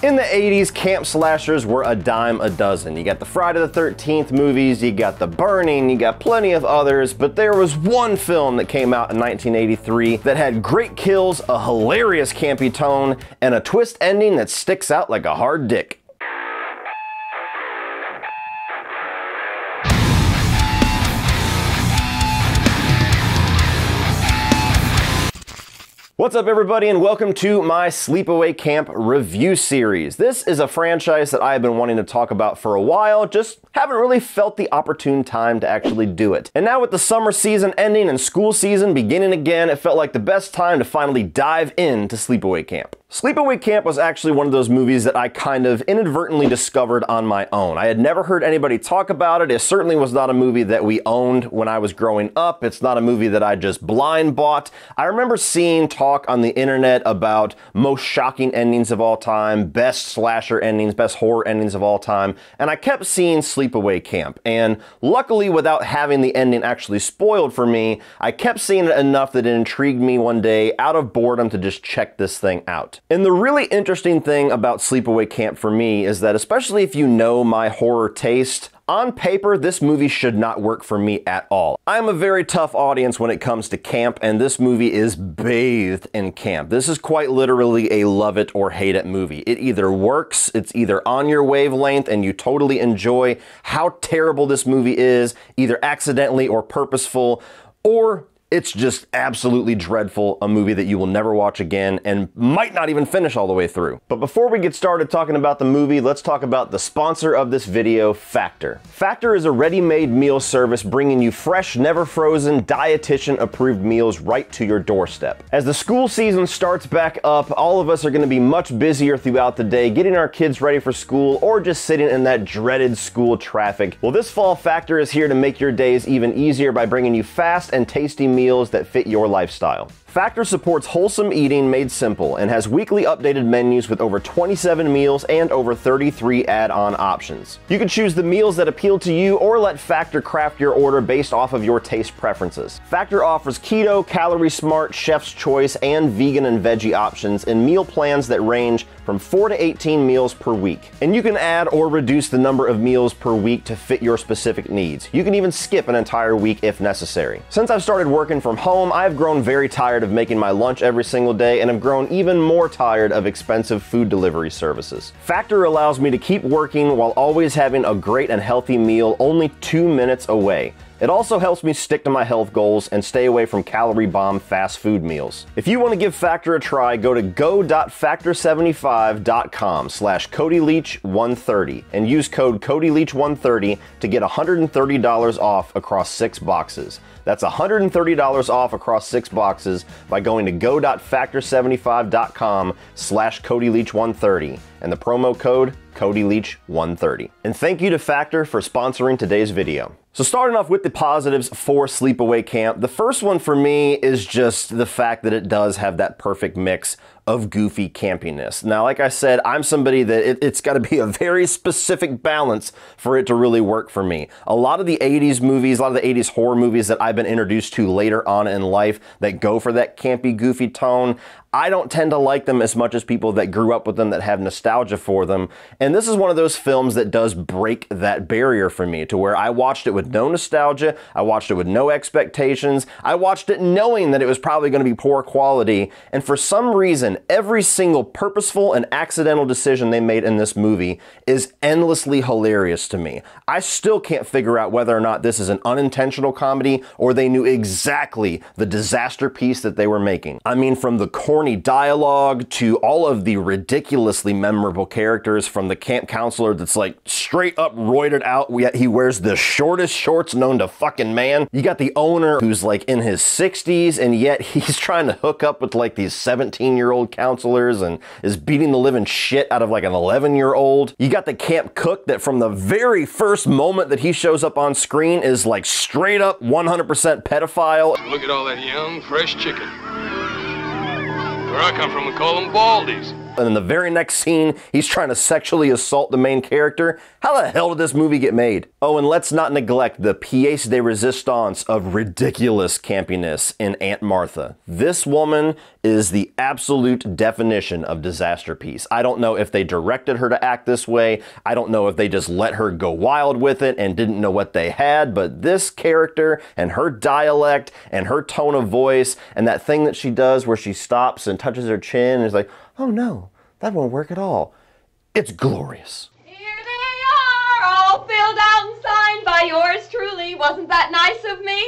In the 80s, camp slashers were a dime a dozen. You got the Friday the 13th movies, you got The Burning, you got plenty of others, but there was one film that came out in 1983 that had great kills, a hilarious campy tone, and a twist ending that sticks out like a hard dick. What's up everybody and welcome to my Sleepaway Camp review series. This is a franchise that I have been wanting to talk about for a while, just haven't really felt the opportune time to actually do it. And now with the summer season ending and school season beginning again, it felt like the best time to finally dive into Sleepaway Camp. Sleepaway Camp was actually one of those movies that I kind of inadvertently discovered on my own. I had never heard anybody talk about it. It certainly was not a movie that we owned when I was growing up. It's not a movie that I just blind bought. I remember seeing talk on the internet about most shocking endings of all time, best slasher endings, best horror endings of all time, and I kept seeing Sleepaway Camp. And luckily, without having the ending actually spoiled for me, I kept seeing it enough that it intrigued me one day out of boredom to just check this thing out. And the really interesting thing about Sleepaway Camp for me is that, especially if you know my horror taste, on paper, this movie should not work for me at all. I'm a very tough audience when it comes to camp, and this movie is bathed in camp. This is quite literally a love it or hate it movie. It either works, it's either on your wavelength and you totally enjoy how terrible this movie is, either accidentally or purposeful, or it's just absolutely dreadful, a movie that you will never watch again and might not even finish all the way through. But before we get started talking about the movie, let's talk about the sponsor of this video, Factor. Factor is a ready-made meal service bringing you fresh, never frozen, dietitian-approved meals right to your doorstep. As the school season starts back up, all of us are gonna be much busier throughout the day getting our kids ready for school or just sitting in that dreaded school traffic. Well, this fall, Factor is here to make your days even easier by bringing you fast and tasty meals that fit your lifestyle. Factor supports wholesome eating made simple and has weekly updated menus with over 27 meals and over 33 add-on options. You can choose the meals that appeal to you or let Factor craft your order based off of your taste preferences. Factor offers keto, calorie smart, chef's choice, and vegan and veggie options in meal plans that range from 4 to 18 meals per week. And you can add or reduce the number of meals per week to fit your specific needs. You can even skip an entire week if necessary. Since I've started working from home, I've grown very tired of making my lunch every single day, and have grown even more tired of expensive food delivery services. Factor allows me to keep working while always having a great and healthy meal only 2 minutes away. It also helps me stick to my health goals and stay away from calorie bomb fast food meals. If you want to give Factor a try, go to go.factor75.com/CodyLeach130 and use code CodyLeach130 to get $130 off across 6 boxes. That's $130 off across 6 boxes by going to go.factor75.com/CodyLeach130 and the promo code CodyLeach130. And thank you to Factor for sponsoring today's video. So starting off with the positives for Sleepaway Camp, the first one for me is just the fact that it does have that perfect mix of goofy campiness. Now, like I said, I'm somebody that it's got to be a very specific balance for it to really work for me. A lot of the 80s movies, a lot of the 80s horror movies that I've been introduced to later on in life that go for that campy, goofy tone, I don't tend to like them as much as people that grew up with them that have nostalgia for them. And this is one of those films that does break that barrier for me, to where I watched it with no nostalgia, I watched it with no expectations, I watched it knowing that it was probably going to be poor quality, and for some reason, every single purposeful and accidental decision they made in this movie is endlessly hilarious to me. I still can't figure out whether or not this is an unintentional comedy or they knew exactly the disaster piece that they were making. I mean, from the corny dialogue to all of the ridiculously memorable characters, from the camp counselor that's like straight up roided out, yet he wears the shortest shorts known to fucking man. You got the owner who's like in his 60s and yet he's trying to hook up with like these 17-year-old counselors and is beating the living shit out of like an 11-year-old. You got the camp cook that from the very first moment that he shows up on screen is like straight up 100% pedophile. Look at all that young, fresh chicken. Where I come from, we call them baldies. And in the very next scene, he's trying to sexually assault the main character. How the hell did this movie get made? Oh, and let's not neglect the pièce de résistance of ridiculous campiness in Aunt Martha. This woman is the absolute definition of disaster piece. I don't know if they directed her to act this way. I don't know if they just let her go wild with it and didn't know what they had, but this character and her dialect and her tone of voice and that thing that she does where she stops and touches her chin and is like, oh no, that won't work at all. It's glorious. Here they are, all filled out and signed by yours truly. Wasn't that nice of me?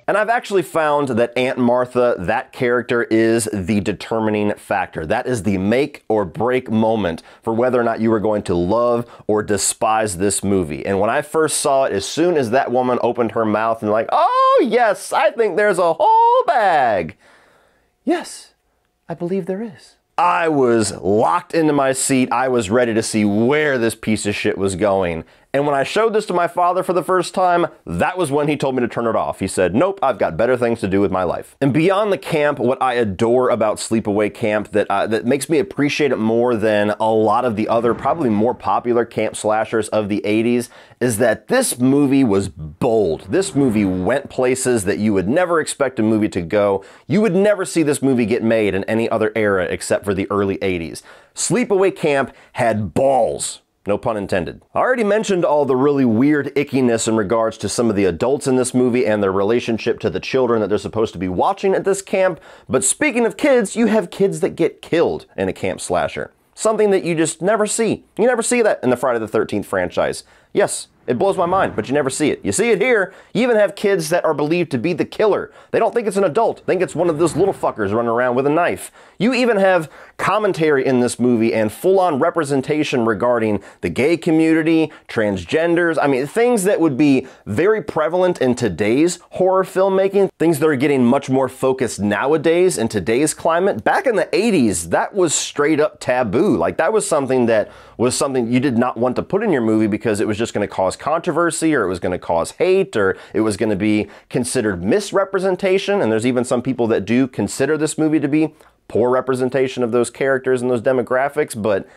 And I've actually found that Aunt Martha, that character, is the determining factor. That is the make or break moment for whether or not you are going to love or despise this movie. And when I first saw it, as soon as that woman opened her mouth and like, oh yes, I think there's a whole bag. Yes, I believe there is. I was locked into my seat. I was ready to see where this piece of shit was going. And when I showed this to my father for the first time, that was when he told me to turn it off. He said, nope, I've got better things to do with my life. And beyond the camp, what I adore about Sleepaway Camp that makes me appreciate it more than a lot of the other, probably more popular camp slashers of the 80s, is that this movie was bold. This movie went places that you would never expect a movie to go. You would never see this movie get made in any other era except for the early 80s. Sleepaway Camp had balls. No pun intended. I already mentioned all the really weird ickiness in regards to some of the adults in this movie and their relationship to the children that they're supposed to be watching at this camp, but speaking of kids, you have kids that get killed in a camp slasher. Something that you just never see. You never see that in the Friday the 13th franchise. Yes, it blows my mind, but you never see it. You see it here. You even have kids that are believed to be the killer. They don't think it's an adult. Think it's one of those little fuckers running around with a knife. You even have commentary in this movie and full-on representation regarding the gay community, transgenders. I mean, things that would be very prevalent in today's horror filmmaking, things that are getting much more focused nowadays in today's climate. Back in the 80s, that was straight up taboo. Like, that was something you did not want to put in your movie because it was just going to cause controversy, or it was going to cause hate, or it was going to be considered misrepresentation. And there's even some people that do consider this movie to be poor representation of those characters and those demographics, but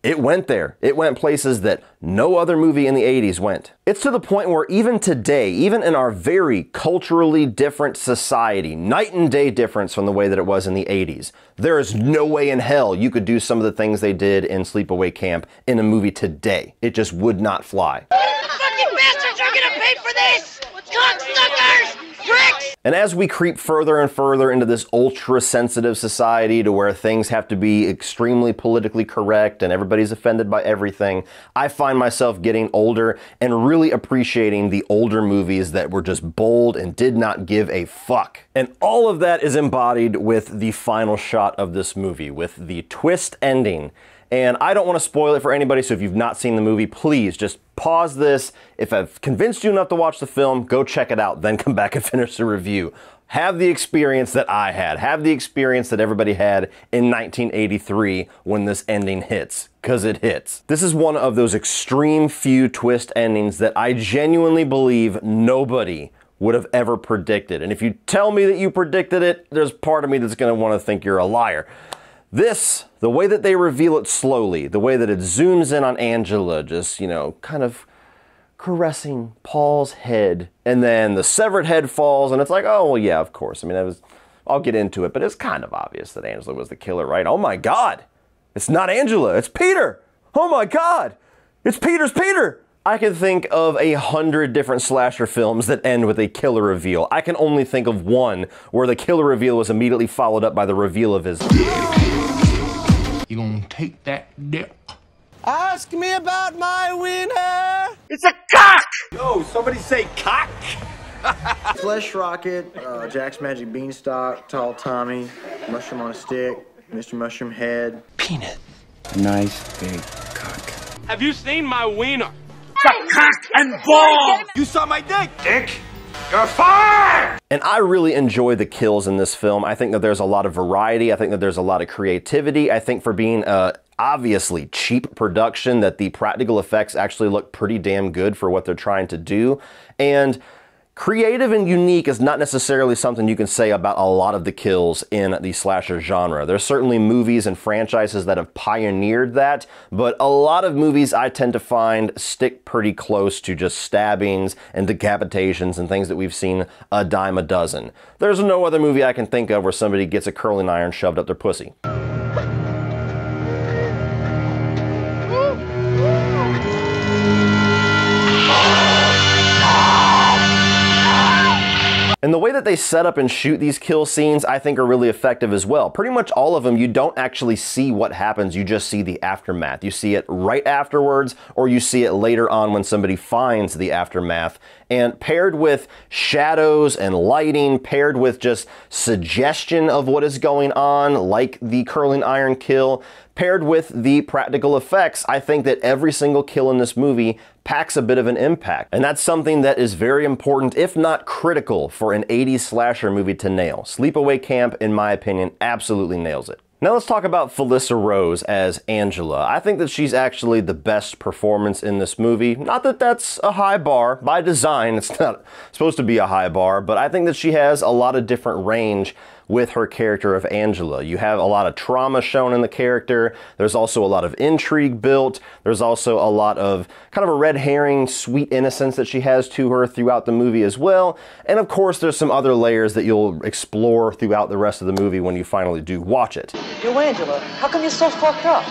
it went there. It went places that no other movie in the 80s went. It's to the point where even today, even in our very culturally different society, night and day difference from the way that it was in the 80s, there is no way in hell you could do some of the things they did in Sleepaway Camp in a movie today. It just would not fly. Fucking bastards are gonna pay for this! Cocksuckers! Pricks! And as we creep further and further into this ultra-sensitive society to where things have to be extremely politically correct and everybody's offended by everything, I find myself getting older and really appreciating the older movies that were just bold and did not give a fuck. And all of that is embodied with the final shot of this movie, with the twist ending. And I don't want to spoil it for anybody, so if you've not seen the movie, please just pause this. If I've convinced you enough to watch the film, go check it out, then come back and finish the review. Have the experience that I had. Have the experience that everybody had in 1983 when this ending hits, because it hits. This is one of those extreme few twist endings that I genuinely believe nobody would have ever predicted. And if you tell me that you predicted it, there's part of me that's going to want to think you're a liar. This, the way that they reveal it slowly, the way that it zooms in on Angela, just, you know, kind of caressing Paul's head, and then the severed head falls, and it's like, oh, well, yeah, of course. I mean, I'll get into it, but it's kind of obvious that Angela was the killer, right? Oh my God, it's not Angela, it's Peter. Oh my God, it's Peter's Peter. I can think of 100 different slasher films that end with a killer reveal. I can only think of one where the killer reveal was immediately followed up by the reveal of his You gonna take that dick? Ask me about my wiener. It's a cock! Yo, somebody say cock! Flesh Rocket, Jack's Magic Beanstalk, Tall Tommy, Mushroom on a Stick, Mr. Mushroom Head. Peanut. Nice big cock. Have you seen my wiener? Cock and ball! You saw my dick, dick! You're fired! And I really enjoy the kills in this film. I think that there's a lot of variety. I think that there's a lot of creativity. I think for being obviously cheap production, that the practical effects actually look pretty damn good for what they're trying to do. And Creative and unique is not necessarily something you can say about a lot of the kills in the slasher genre. There's certainly movies and franchises that have pioneered that, but a lot of movies I tend to find stick pretty close to just stabbings and decapitations and things that we've seen a dime a dozen. There's no other movie I can think of where somebody gets a curling iron shoved up their pussy. And the way that they set up and shoot these kill scenes, I think, are really effective as well. Pretty much all of them, you don't actually see what happens, you just see the aftermath. You see it right afterwards, or you see it later on when somebody finds the aftermath. And paired with shadows and lighting, paired with just suggestion of what is going on, like the curling iron kill, paired with the practical effects, I think that every single kill in this movie packs a bit of an impact. And that's something that is very important, if not critical, for an 80s slasher movie to nail. Sleepaway Camp, in my opinion, absolutely nails it. Now let's talk about Felissa Rose as Angela. I think that she's actually the best performance in this movie. Not that that's a high bar. By design, it's not supposed to be a high bar, but I think that she has a lot of different range with her character of Angela. You have a lot of trauma shown in the character. There's also a lot of intrigue built. There's also a lot of kind of a red herring, sweet innocence that she has to her throughout the movie as well. And of course, there's some other layers that you'll explore throughout the rest of the movie when you finally do watch it. Yo, Angela, how come you're so fucked up?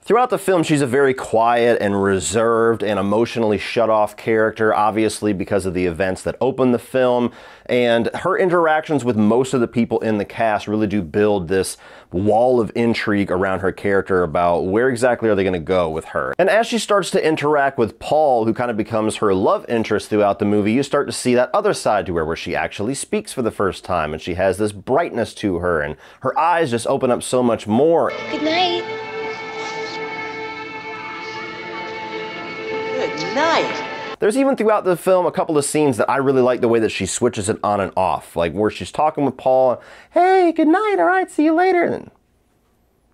Throughout the film, she's a very quiet and reserved and emotionally shut off character, obviously because of the events that open the film, and her interactions with most of the people in the cast really do build this wall of intrigue around her character about where exactly are they going to go with her. And as she starts to interact with Paul, who kind of becomes her love interest throughout the movie, you start to see that other side to her where she actually speaks for the first time, and she has this brightness to her, and her eyes just open up so much more. Good night. Good night. There's even throughout the film a couple of scenes that I really like the way that she switches it on and off. Like where she's talking with Paul, hey, good night, all right, see you later. And then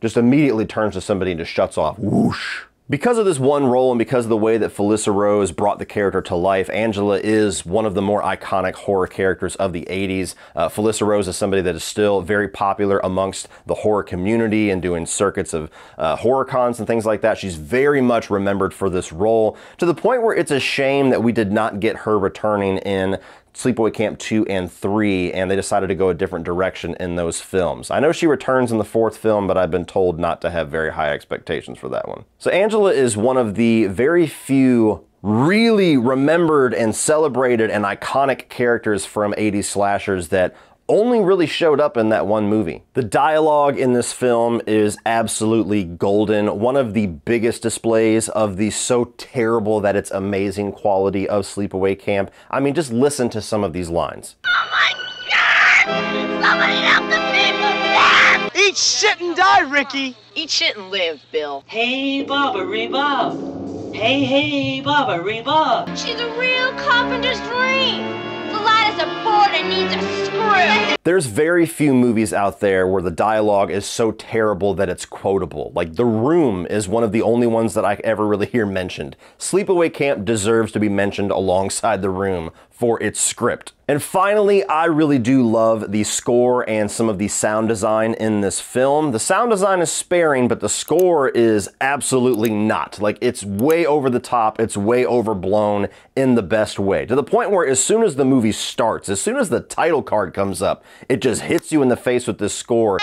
just immediately turns to somebody and just shuts off. Whoosh. Because of this one role and because of the way that Felissa Rose brought the character to life, Angela is one of the more iconic horror characters of the 80s. Felissa Rose is somebody that is still very popular amongst the horror community and doing circuits of horror cons and things like that. She's very much remembered for this role, to the point where it's a shame that we did not get her returning in Sleepaway Camp 2 and 3, and they decided to go a different direction in those films. I know she returns in the 4th film, but I've been told not to have very high expectations for that one. So Angela is one of the very few really remembered and celebrated and iconic characters from 80s slashers that only really showed up in that one movie. The dialogue in this film is absolutely golden. One of the biggest displays of the so terrible that it's amazing quality of Sleepaway Camp. I mean, just listen to some of these lines. Oh my God! Somebody help the people! Eat shit and die, Ricky. Eat shit and live, Bill. Hey, Bubba Reba. Hey, Bubba Reba. She's a real carpenter's dream. The light is a board and needs a screw. There's very few movies out there where the dialogue is so terrible that it's quotable. Like The Room is one of the only ones that I ever really hear mentioned. Sleepaway Camp deserves to be mentioned alongside The Room for its script. And finally, I really do love the score and some of the sound design in this film. The sound design is sparing, but the score is absolutely not. Like, it's way over the top, it's way overblown in the best way. To the point where as soon as the movie starts, as soon as the title card comes up, it just hits you in the face with this score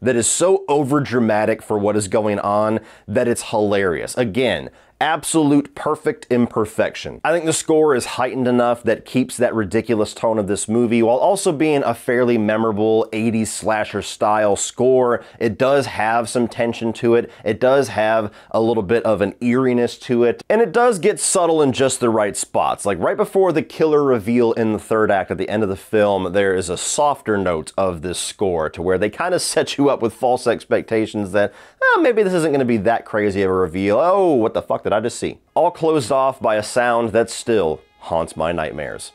that is so overdramatic for what is going on that it's hilarious. Again, absolute perfect imperfection. I think the score is heightened enough that keeps that ridiculous tone of this movie while also being a fairly memorable 80s slasher style score. It does have some tension to it. It does have a little bit of an eeriness to it. And it does get subtle in just the right spots. Like right before the killer reveal in the 3rd act at the end of the film, there is a softer note of this score to where they kind of set you up with false expectations that maybe this isn't going to be that crazy of a reveal. Oh, what the fuck did I just see? All closed off by a sound that still haunts my nightmares.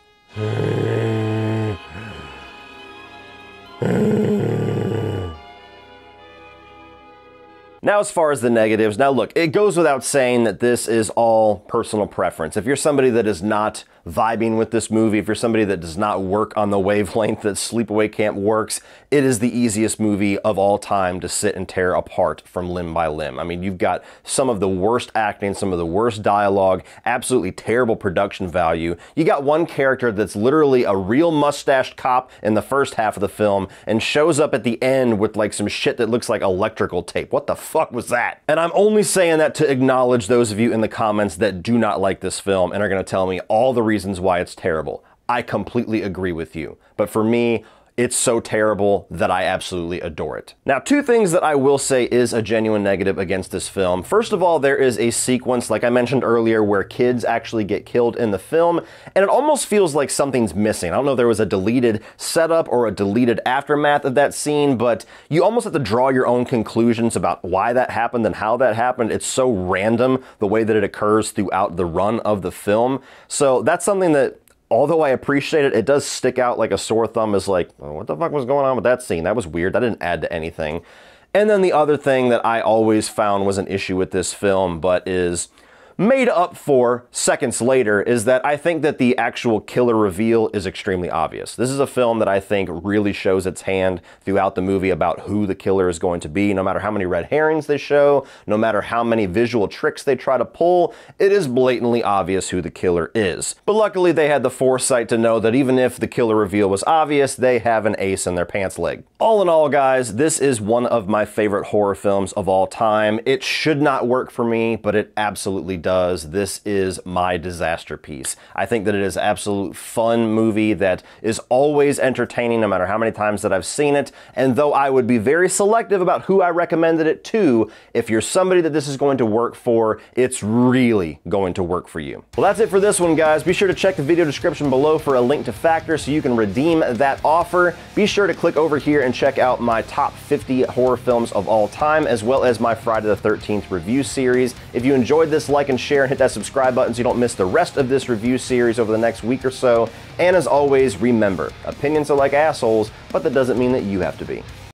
Now, as far as the negatives, now look, it goes without saying that this is all personal preference. If you're somebody that is not vibing with this movie, if you're somebody that does not work on the wavelength that Sleepaway Camp works, it is the easiest movie of all time to sit and tear apart from limb by limb. I mean, you've got some of the worst acting, some of the worst dialogue, absolutely terrible production value. You got one character that's literally a real mustached cop in the first half of the film and shows up at the end with like some shit that looks like electrical tape. What the fuck was that? And I'm only saying that to acknowledge those of you in the comments that do not like this film and are going to tell me all the reasons why it's terrible. I completely agree with you. But for me, it's so terrible that I absolutely adore it. Now, two things that I will say is a genuine negative against this film. First of all, there is a sequence, like I mentioned earlier, where kids actually get killed in the film, and it almost feels like something's missing. I don't know if there was a deleted setup or a deleted aftermath of that scene, but you almost have to draw your own conclusions about why that happened and how that happened. It's so random the way that it occurs throughout the run of the film. So that's something that, although I appreciate it, it does stick out like a sore thumb as like, oh, what the fuck was going on with that scene? That was weird. That didn't add to anything. And then the other thing that I always found was an issue with this film, but is made up for seconds later, is that I think that the actual killer reveal is extremely obvious. This is a film that I think really shows its hand throughout the movie about who the killer is going to be. No matter how many red herrings they show, no matter how many visual tricks they try to pull, it is blatantly obvious who the killer is. But luckily they had the foresight to know that even if the killer reveal was obvious, they have an ace in their pants leg. All in all, guys, this is one of my favorite horror films of all time. It should not work for me, but it absolutely does. This is my disaster piece. I think that it is an absolute fun movie that is always entertaining no matter how many times that I've seen it, and though I would be very selective about who I recommended it to, if you're somebody that this is going to work for, it's really going to work for you. Well, that's it for this one, guys. Be sure to check the video description below for a link to Factor so you can redeem that offer. Be sure to click over here and check out my top 50 horror films of all time, as well as my Friday the 13th review series. If you enjoyed this, like and share and hit that subscribe button so you don't miss the rest of this review series over the next week or so. And as always, remember, opinions are like assholes, but that doesn't mean that you have to be.